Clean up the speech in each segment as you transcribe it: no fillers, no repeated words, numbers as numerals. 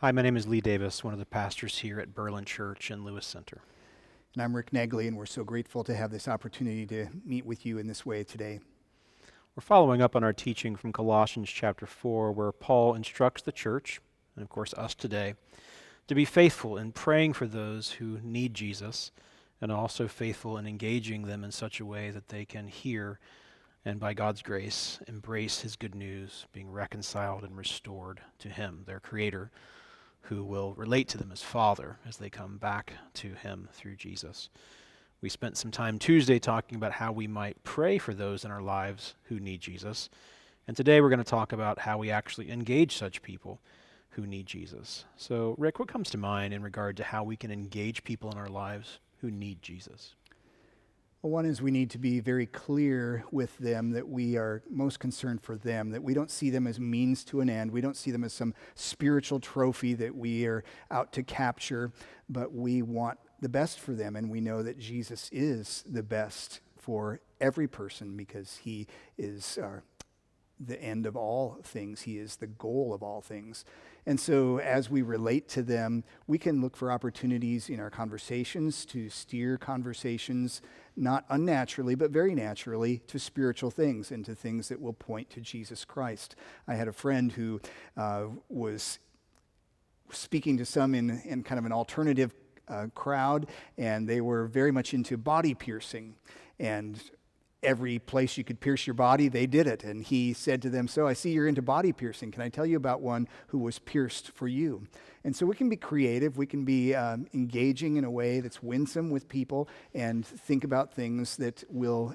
Hi, my name is Lee Davis, one of the pastors here at Berlin Church in Lewis Center. And I'm Rick Negley, and we're so grateful to have this opportunity to meet with you in this way today. We're following up on our teaching from Colossians chapter 4, where Paul instructs the church, and of course us today, to be faithful in praying for those who need Jesus, and also faithful in engaging them in such a way that they can hear and by God's grace embrace his good news, being reconciled and restored to him, their Creator, who will relate to them as Father as they come back to him through Jesus. We spent some time Tuesday talking about how we might pray for those in our lives who need Jesus. And today we're going to talk about how we actually engage such people who need Jesus. So, Rick, what comes to mind in regard to how we can engage people in our lives who need Jesus? Well, one is we need to be very clear with them that we are most concerned for them, that we don't see them as means to an end. We don't see them as some spiritual trophy that we are out to capture, but we want the best for them, and we know that Jesus is the best for every person because he is the end of all things. He is the goal of all things. And so as we relate to them, we can look for opportunities in our conversations to steer conversations, not unnaturally, but very naturally, to spiritual things and to things that will point to Jesus Christ. I had a friend who was speaking to some in kind of an alternative crowd, and they were very much into body piercing. And every place you could pierce your body, they did it. And he said to them, "So I see you're into body piercing. Can I tell you about one who was pierced for you?" And so we can be creative. We can be engaging in a way that's winsome with people and think about things that will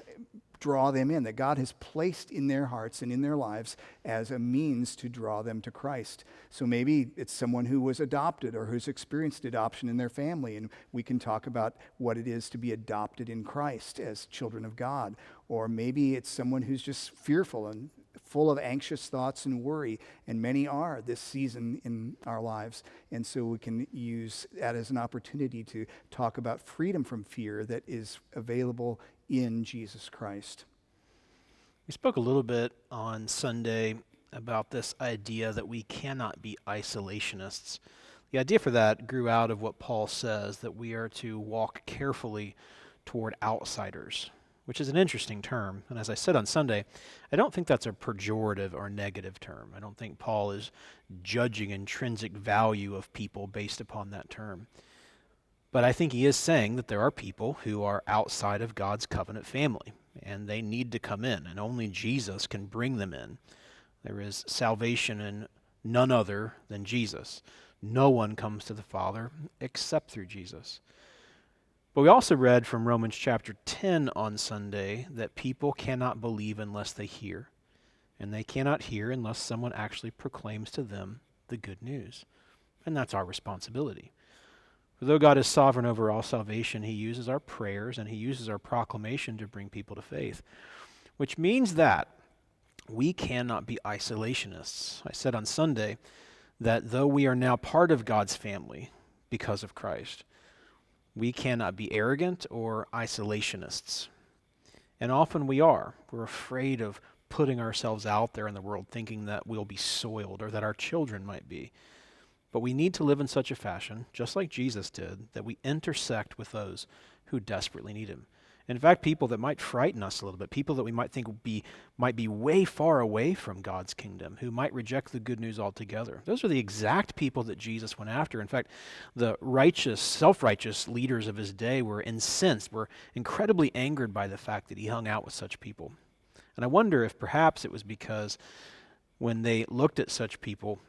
draw them in, that God has placed in their hearts and in their lives as a means to draw them to Christ. So maybe it's someone who was adopted or who's experienced adoption in their family, and we can talk about what it is to be adopted in Christ as children of God. Or maybe it's someone who's just fearful and full of anxious thoughts and worry, and many are this season in our lives. And so we can use that as an opportunity to talk about freedom from fear that is available in Jesus Christ. We spoke a little bit on Sunday about this idea that we cannot be isolationists. The idea for that grew out of what Paul says, that we are to walk carefully toward outsiders, which is an interesting term. And as I said on Sunday, I don't think that's a pejorative or negative term. I don't think Paul is judging intrinsic value of people based upon that term. But I think he is saying that there are people who are outside of God's covenant family, and they need to come in, and only Jesus can bring them in. There is salvation in none other than Jesus. No one comes to the Father except through Jesus. But we also read from Romans chapter 10 on Sunday that people cannot believe unless they hear, and they cannot hear unless someone actually proclaims to them the good news. And that's our responsibility. For though God is sovereign over all salvation, he uses our prayers and he uses our proclamation to bring people to faith, which means that we cannot be isolationists. I said on Sunday that though we are now part of God's family because of Christ, we cannot be arrogant or isolationists. And often we are. We're afraid of putting ourselves out there in the world thinking that we'll be soiled or that our children might be. But we need to live in such a fashion, just like Jesus did, that we intersect with those who desperately need him. In fact, people that might frighten us a little bit, people that we might think might be way far away from God's kingdom, who might reject the good news altogether. Those are the exact people that Jesus went after. In fact, the righteous, self-righteous leaders of his day were incensed, were incredibly angered by the fact that he hung out with such people. And I wonder if perhaps it was because when they looked at such people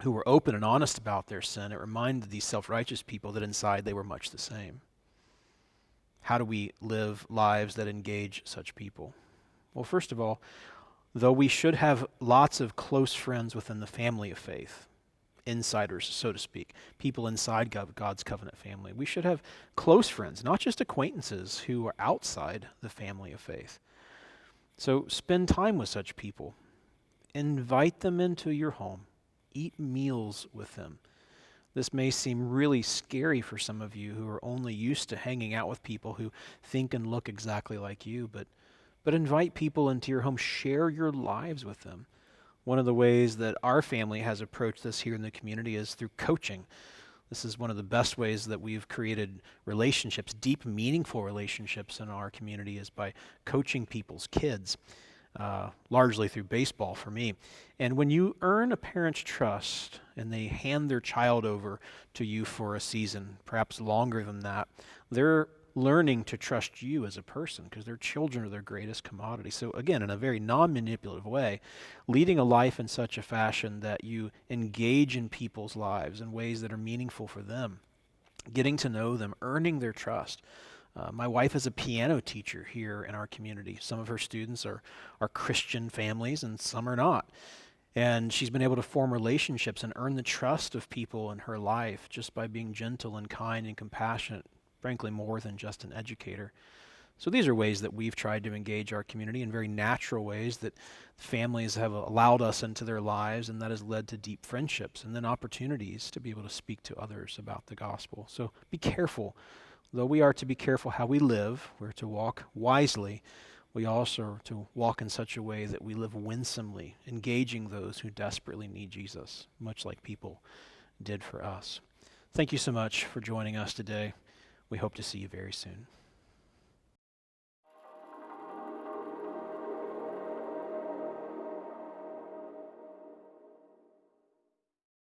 who were open and honest about their sin, it reminded these self-righteous people that inside they were much the same. How do we live lives that engage such people? Well, first of all, though we should have lots of close friends within the family of faith, insiders, so to speak, people inside God's covenant family, we should have close friends, not just acquaintances who are outside the family of faith. So spend time with such people. Invite them into your home. Eat meals with them. This may seem really scary for some of you who are only used to hanging out with people who think and look exactly like you, but invite people into your home. Share your lives with them. One of the ways that our family has approached this here in the community is through coaching. This is one of the best ways that we've created relationships, deep, meaningful relationships in our community, is by coaching people's kids, largely through baseball for me. And when you earn a parent's trust and they hand their child over to you for a season, perhaps longer than that, they're learning to trust you as a person because their children are their greatest commodity. So again, in a very non-manipulative way, leading a life in such a fashion that you engage in people's lives in ways that are meaningful for them, getting to know them, earning their trust. My wife is a piano teacher here in our community. Some of her students are Christian families and some are not. And she's been able to form relationships and earn the trust of people in her life just by being gentle and kind and compassionate, frankly, more than just an educator. So these are ways that we've tried to engage our community in very natural ways that families have allowed us into their lives, and that has led to deep friendships and then opportunities to be able to speak to others about the gospel. So be careful. Though we are to be careful how we live, we're to walk wisely, we also are to walk in such a way that we live winsomely, engaging those who desperately need Jesus, much like people did for us. Thank you so much for joining us today. We hope to see you very soon.